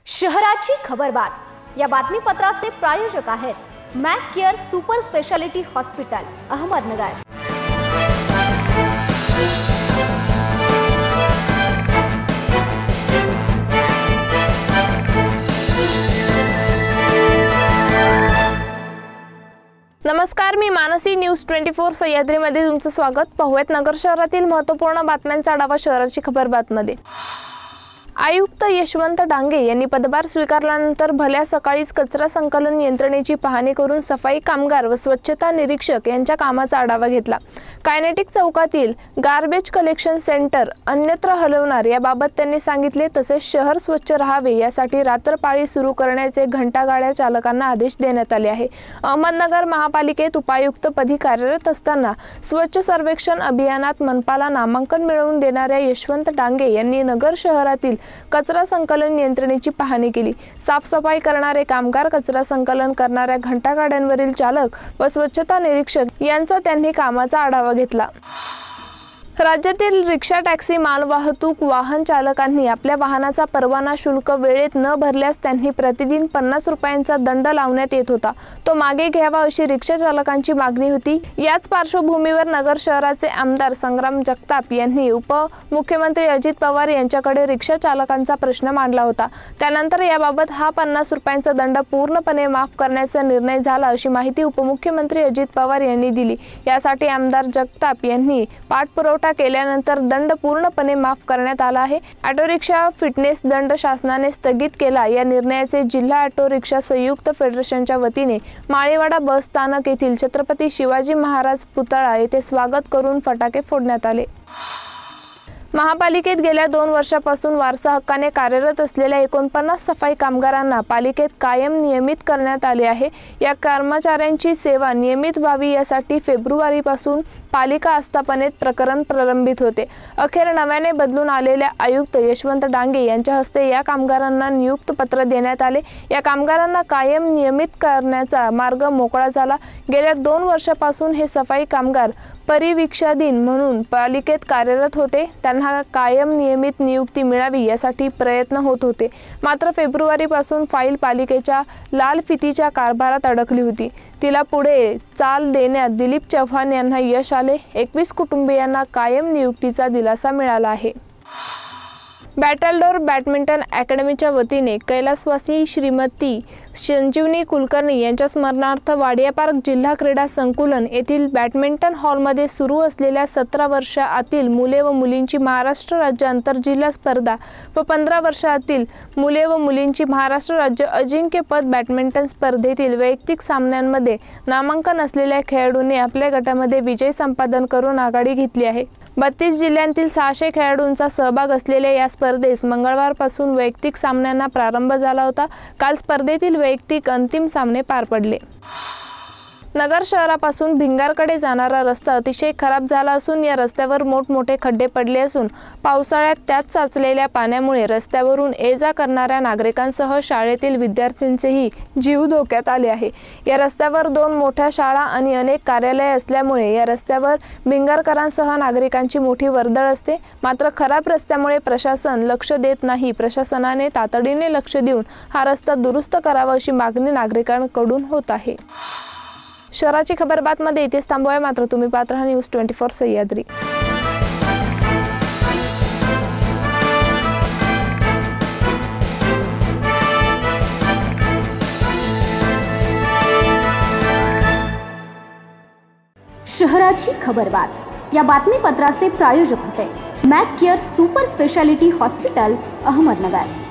शहराची खबरबात या बातमीपत्राचे प्रायोजक आहेत Mac care super speciality hospital Ahmednagar. नमस्कार, मी मानसी न्यूज 24 सह्याद्रीमध्ये तुमचं स्वागत। पाहूयात नगर शहरातील महत्त्वपूर्ण बातम्यांचा आढावा शहराची खबरबातमध्ये। आयुक्त यशवंत डांगे यांनी पदभार स्वीकारल्यानंतर भल्या सकाळीच कचरा संकलन यंत्रणेची पाहणी करून सफाई कामगार व स्वच्छता निरीक्षक यांच्या कामाचा आढावा घेतला। कायनेटिक चौकातील गार्बेज कलेक्शन सेंटर अन्यत्र हलवणार याबाबत त्यांनी सांगितले। तसेच शहर स्वच्छ राहावे यासाठी रात्रपाळी सुरू करण्याचे घंटागाड्या चालकांना आदेश देण्यात आले आहे। अहमदनगर महापालिकेत उपायुक्तपदी कार्यरत असताना स्वच्छ सर्वेक्षण अभियानात मनपाला नामांकन मिळवून देणाऱ्या यशवंत डांगे यांनी नगर शहरातील कचरा संकलन यंत्रणेची पाहणी केली। साफसफाई करणारे कामगार, कचरा संकलन करणाऱ्या घंटागाड्यांवरील चालक व स्वच्छता निरीक्षक यांचा त्यांनी कामाचा आढावा घेतला। राज्यातील रिक्षा, टॅक्सी, मालवाहतूक वाहन चालकांनी आपल्या वाहनाचा परवाना शुल्क वेळेत न भरल्यास त्यांनी प्रतिदिन 50 रुपयांचा दंड लावण्यात येत होता। तो मागे घ्यावा अशी रिक्षा चालकांची मागणी होती। याच पार्श्वभूमीवर नगर शहराचे आमदार संग्राम जगताप यांनी उपमुख्यमंत्री अजित पवार यांच्याकडे रिक्षा चालकांचा प्रश्न मांडला होता। त्यानंतर याबाबत हा 50 रुपयांचा दंड पूर्णपणे माफ करण्याचा निर्णय झाला अशी माहिती उपमुख्यमंत्री अजित पवार यांनी दिली। यासाठी आमदार जगताप यांनी पाठपुरावा केल्यानंतर दंड पूर्णपणे माफ करण्यात आला आहे। ऑटो रिक्षा फिटनेस दंड शासनाने स्थगित केला। या निर्णयाचे जिल्हा ऑटो रिक्षा संयुक्त फेडरेशनच्या वतीने माळीवाडा बस स्थानक येथील छत्रपती शिवाजी महाराज पुतळा येथे स्वागत करून फटाके फोडण्यात आले। महापालिकेत गेल्या 2 वर्षापासून वारसा हक्काने कार्यरत असलेल्या 49 सफाई कामगारांना पालिकेत कायम नियमित करण्यात आले आहे। या कर्मचाऱ्यांची सेवा नियमित व्हावी यासाठी फेब्रुवारीपासून पालिका आस्थापनेत प्रकरण प्रलंबित होते। अखेर नव्याने बदलून आलेल्या आयुक्त यशवंत डांगे यांच्या हस्ते या कामगारांना नियुक्त पत्र देण्यात आले। या कामगारांना कायम नियमित करण्याचा मार्ग मोकळा झाला। गेल्या 2 वर्षापासून हे सफाई कामगार परिवीक्षाधीन म्हणून पालिकेत कार्यरत होते। त्यांना कायम नियमित नियुक्ती मिळावी यासाठी प्रयत्न होत होते। मात्र फेब्रुवारीपासून फाईल पालिकेच्या लाल फितीच्या कारभारात अडकली होती। तिला पुढे चाल देण्यात दिलीप चव्हाण यांना यश आले। 21 कुटुंबियांना कायम नियुक्तीचा दिलासा मिळाला आहे। बॅटलडोर बॅडमिंटन अकॅडमीच्या वतीने कैलासवासी श्रीमती संजीवनी कुलकर्णी यांच्या स्मरणार्थ वाडिया पार्क जिल्हा क्रीडा संकुलन येथील बॅडमिंटन हॉलमध्ये सुरू असलेल्या 17 वर्षाआतील मुले व मुलींची महाराष्ट्र राज्य आंतरजिल्हा स्पर्धा व 15 वर्षाआतील मुले व मुलींची महाराष्ट्र राज्य अजिंक्यपद बॅडमिंटन स्पर्धेतील वैयक्तिक सामन्यांमध्ये नामांकन असलेल्या खेळाडूंनी आपल्या गटामध्ये विजय संपादन करून आघाडी घेतली आहे। 32 जिल्ह्यांतील 600 खेळाडूंचा सहभाग असलेल्या या स्पर्धेस मंगळवारपासून वैयक्तिक सामन्यांना प्रारंभ झाला होता। काल स्पर्धेतील वैयक्तिक अंतिम सामने पार पडले। नगर शहरापासून भिंगारकडे जाणारा रस्ता अतिशय खराब झाला असून या रस्त्यावर मोठमोठे खड्डे पडले असून पावसाळ्यात त्यात साचलेल्या पाण्यामुळे रस्त्यावरून ये-जा करणाऱ्या नागरिकांसह शाळेतील विद्यार्थ्यांचेही जीव धोक्यात आले आहे। या रस्त्यावर 2 मोठ्या शाळा आणि अनेक कार्यालये असल्यामुळे या रस्त्यावर भिंगारकरांसह नागरिकांची मोठी वर्दळ असते। मात्र खराब रस्त्यामुळे प्रशासन लक्ष देत नाही। प्रशासनाने तातडीने लक्ष देऊन हा रस्ता दुरुस्त करावा अशी मागणी नागरिकांकडून होत आहे। शहराची खबरबातमध्ये इथेच थांबूया। मात्र तुम्ही पाहत राहा न्यूज 24 सह्याद्री। शहराची खबरबात या बातमीपत्राचे प्रायोजक होते Mac care super speciality hospital Ahmednagar.